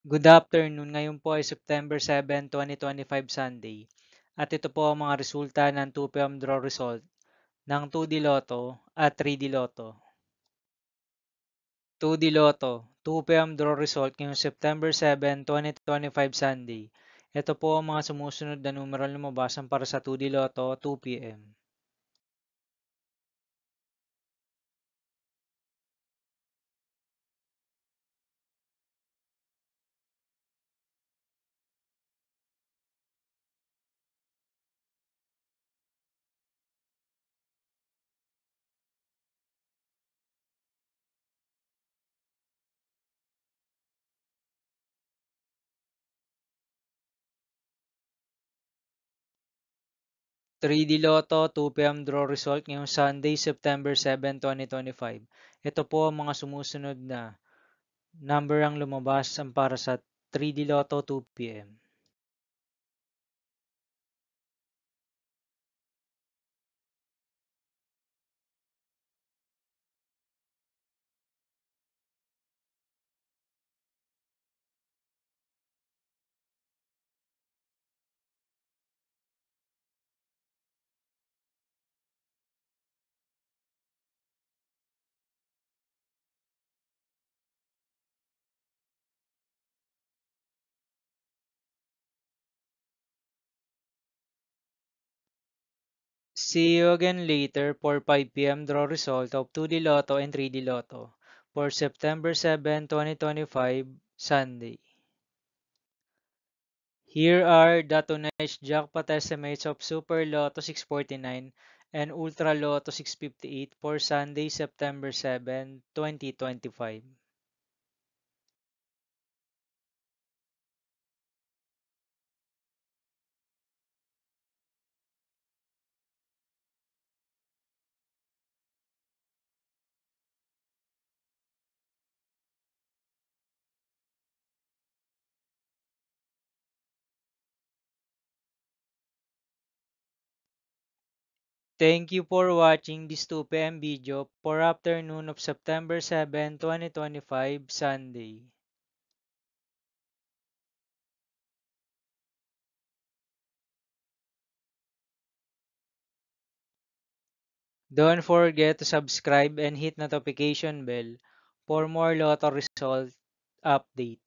Good afternoon. Ngayon po ay September 7, 2025 Sunday. At ito po ang mga resulta ng 2 p.m. draw result ng 2D Lotto at 3D Lotto. 2D Lotto, 2 p.m. draw result ngayong September 7, 2025 Sunday. Ito po ang mga sumusunod na numeral na lumabasan para sa 2D Lotto 2 p.m. 3D Lotto 2 p.m. draw result ngayong Sunday, September 7, 2025. Ito po ang mga sumusunod na number ang lumabas para sa 3D Lotto 2 p.m. See you again later for 5 p.m. draw result of 2D Lotto and 3D Lotto for September 7, 2025, Sunday. Here are the tonight's jackpot estimates of Super Lotto 649 and Ultra Lotto 658 for Sunday, September 7, 2025. Thank you for watching this 2 p.m. video for afternoon of September 7, 2025, Sunday. Don't forget to subscribe and hit notification bell for more Lotto result update.